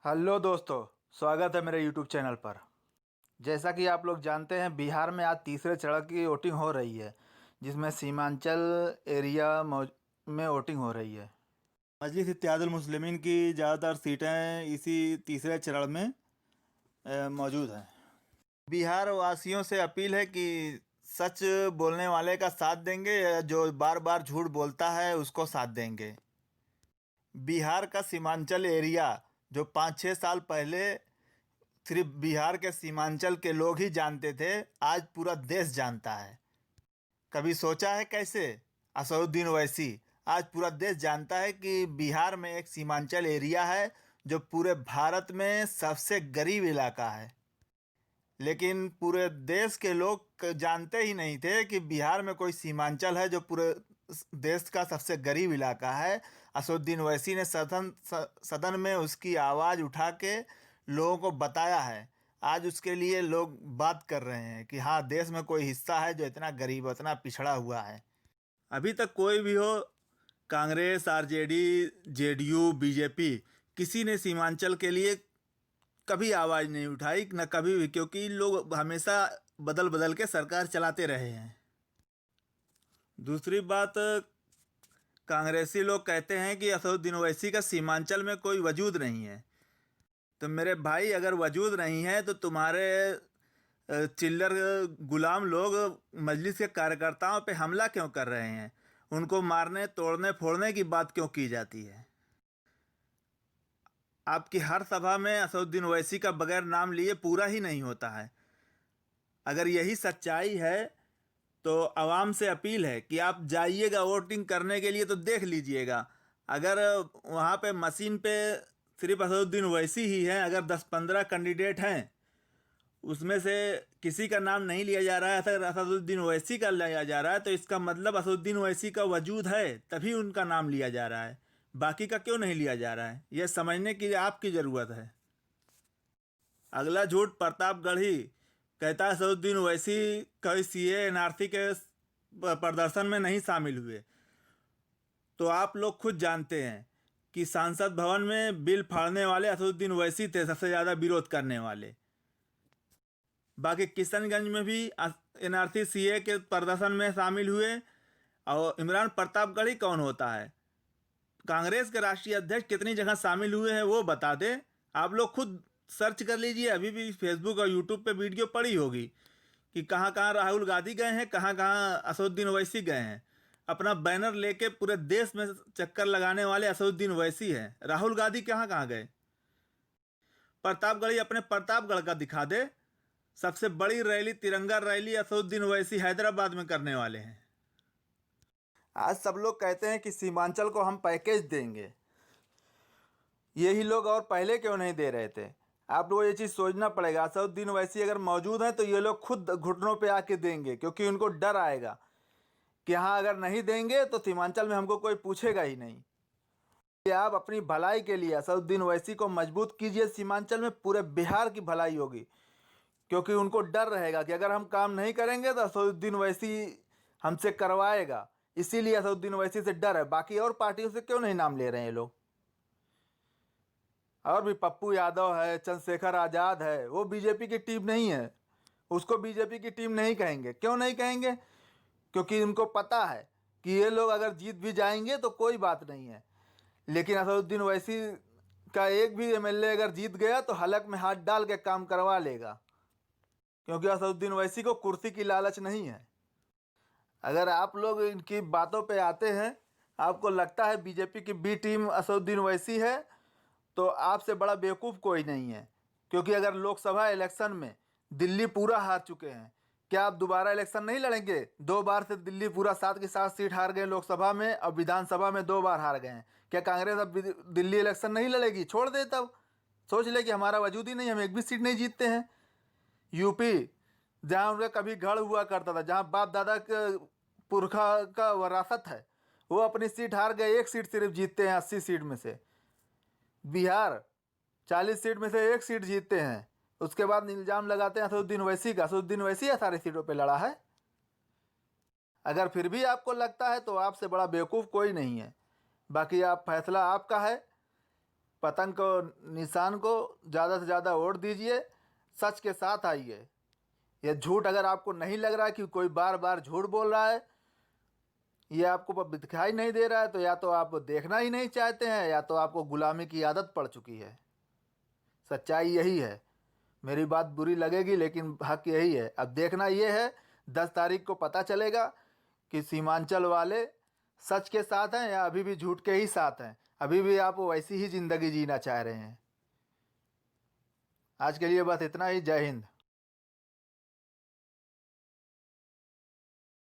Hello दोस्तों, स्वागत है मेरे यूट्यूब चैनल पर। जैसा कि आप लोग जानते हैं, बिहार में आज तीसरे चरण की वोटिंग हो रही है, जिसमें सीमांचल एरिया में वोटिंग हो रही है। मजलिस इत्तेहादुल मुस्लिमीन की ज़्यादातर सीटें इसी तीसरे चरण में मौजूद हैं। बिहार वासियों से अपील है कि सच बोलने वाले का साथ देंगे या जो बार बार झूठ बोलता है उसको साथ देंगे। बिहार का सीमांचल एरिया, जो 5-6 साल पहले सिर्फ बिहार के सीमांचल के लोग ही जानते थे, आज पूरा देश जानता है। कभी सोचा है कैसे? असदुद्दीन ओवैसी। आज पूरा देश जानता है कि बिहार में एक सीमांचल एरिया है जो पूरे भारत में सबसे गरीब इलाका है। लेकिन पूरे देश के लोग जानते ही नहीं थे कि बिहार में कोई सीमांचल है जो पूरे देश का सबसे गरीब इलाका है। असदुद्दीन ओवैसी ने सदन में उसकी आवाज़ उठा के लोगों को बताया है। आज उसके लिए लोग बात कर रहे हैं कि हाँ, देश में कोई हिस्सा है जो इतना गरीब, इतना पिछड़ा हुआ है। अभी तक कोई भी हो, कांग्रेस, आरजेडी, जेडीयू, बीजेपी, किसी ने सीमांचल के लिए कभी आवाज़ नहीं उठाई, न कभी भी, क्योंकि लोग हमेशा बदल बदल के सरकार चलाते रहे हैं। दूसरी बात, कांग्रेसी लोग कहते हैं कि असदुद्दीन ओवैसी का सीमांचल में कोई वजूद नहीं है। तो मेरे भाई, अगर वजूद नहीं है तो तुम्हारे चिल्लर गुलाम लोग मजलिस के कार्यकर्ताओं पे हमला क्यों कर रहे हैं? उनको मारने, तोड़ने, फोड़ने की बात क्यों की जाती है? आपकी हर सभा में असदुद्दीन ओवैसी का बगैर नाम लिए पूरा ही नहीं होता है। अगर यही सच्चाई है तो आवाम से अपील है कि आप जाइएगा वोटिंग करने के लिए, तो देख लीजिएगा। अगर वहाँ पे मशीन पे सिर्फ असदुद्दीन ओवैसी ही हैं, अगर 10-15 कैंडिडेट हैं, उसमें से किसी का नाम नहीं लिया जा रहा है, अगर असदुद्दीन ओवैसी का लिया जा रहा है, तो इसका मतलब असदुद्दीन ओवैसी का वजूद है, तभी उनका नाम लिया जा रहा है। बाकी का क्यों नहीं लिया जा रहा है, यह समझने की आपकी ज़रूरत है। अगला झूठ प्रतापगढ़ी कहता है असदुद्दीन ओवैसी कभी सीए एनआरसी के प्रदर्शन में नहीं शामिल हुए। तो आप लोग खुद जानते हैं कि संसद भवन में बिल फाड़ने वाले असदुद्दीन ओवैसी थे, सबसे ज़्यादा विरोध करने वाले। बाकी किशनगंज में भी एनआरसी सीए के प्रदर्शन में शामिल हुए। और इमरान प्रतापगढ़ी कौन होता है? कांग्रेस के राष्ट्रीय अध्यक्ष कितनी जगह शामिल हुए हैं वो बता दे। आप लोग खुद सर्च कर लीजिए, अभी भी फेसबुक और यूट्यूब पे वीडियो पड़ी होगी कि कहाँ कहाँ राहुल गांधी गए हैं, कहाँ कहाँ असदुद्दीन ओवैसी गए हैं। अपना बैनर लेके पूरे देश में चक्कर लगाने वाले असदुद्दीन ओवैसी हैं। राहुल गांधी कहाँ कहाँ गए? प्रतापगढ़ी अपने प्रतापगढ़ का दिखा दे। सबसे बड़ी रैली, तिरंगा रैली, असदुद्दीन ओवैसी हैदराबाद में करने वाले हैं। आज सब लोग कहते हैं कि सीमांचल को हम पैकेज देंगे। यही लोग और पहले क्यों नहीं दे रहे थे? आप लोगों को ये चीज़ सोचना पड़ेगा। असदुद्दीन ओवैसी अगर मौजूद हैं तो ये लोग खुद घुटनों पे आके देंगे, क्योंकि उनको डर आएगा कि हाँ, अगर नहीं देंगे तो सीमांचल में हमको कोई पूछेगा ही नहीं। कि आप अपनी भलाई के लिए असदुद्दीन ओवैसी को मजबूत कीजिए। सीमांचल में पूरे बिहार की भलाई होगी, क्योंकि उनको डर रहेगा कि अगर हम काम नहीं करेंगे तो असदुद्दीन ओवैसी हमसे करवाएगा। इसीलिए असदुद्दीन ओवैसी से डर है। बाकी और पार्टियों से क्यों नहीं नाम ले रहे हैं ये लोग? और भी पप्पू यादव है, चंद्रशेखर आज़ाद है, वो बीजेपी की टीम नहीं है। उसको बीजेपी की टीम नहीं कहेंगे। क्यों नहीं कहेंगे? क्योंकि उनको पता है कि ये लोग अगर जीत भी जाएंगे तो कोई बात नहीं है, लेकिन असदुद्दीन ओवैसी का एक भी एमएलए अगर जीत गया तो हलक में हाथ डाल के काम करवा लेगा, क्योंकि असदुद्दीन ओवैसी को कुर्सी की लालच नहीं है। अगर आप लोग इनकी बातों पे आते हैं, आपको लगता है बीजेपी की बी टीम असदुद्दीन ओवैसी है, तो आपसे बड़ा बेवकूफ़ कोई नहीं है। क्योंकि अगर लोकसभा इलेक्शन में दिल्ली पूरा हार चुके हैं, क्या आप दोबारा इलेक्शन नहीं लड़ेंगे? 2 बार से दिल्ली पूरा 7 की 7 सीट हार गए लोकसभा में, और विधानसभा में 2 बार हार गए हैं। क्या कांग्रेस अब दिल्ली इलेक्शन नहीं लड़ेगी? छोड़ दे तब। सोच ले कि हमारा वजूद ही नहीं, हम एक भी सीट नहीं जीतते हैं। यूपी, जहाँ उनका कभी गढ़ हुआ करता था, जहाँ बाप दादा के पुरखा का विरासत है, वो अपनी सीट हार गए, एक सीट सिर्फ जीतते हैं 80 सीट में से। बिहार 40 सीट में से एक सीट जीतते हैं। उसके बाद इल्ज़ाम लगाते हैं असदुद्दीन ओवैसी का। असदुद्दीन ओवैसी है सारी सीटों पे लड़ा है। अगर फिर भी आपको लगता है तो आपसे बड़ा बेवकूफ़ कोई नहीं है। बाकी आप, फैसला आपका है। पतंग को, निशान को ज़्यादा से ज़्यादा वोट दीजिए, सच के साथ आइए। यह झूठ अगर आपको नहीं लग रहा है कि कोई बार बार झूठ बोल रहा है, ये आपको दिखाई नहीं दे रहा है, तो या तो आप देखना ही नहीं चाहते हैं, या तो आपको गुलामी की आदत पड़ चुकी है। सच्चाई यही है। मेरी बात बुरी लगेगी लेकिन हक यही है। अब देखना ये है, 10 तारीख को पता चलेगा कि सीमांचल वाले सच के साथ हैं या अभी भी झूठ के ही साथ हैं, अभी भी आप वैसी ही ज़िंदगी जीना चाह रहे हैं। आज के लिए बस इतना ही। जय हिंद।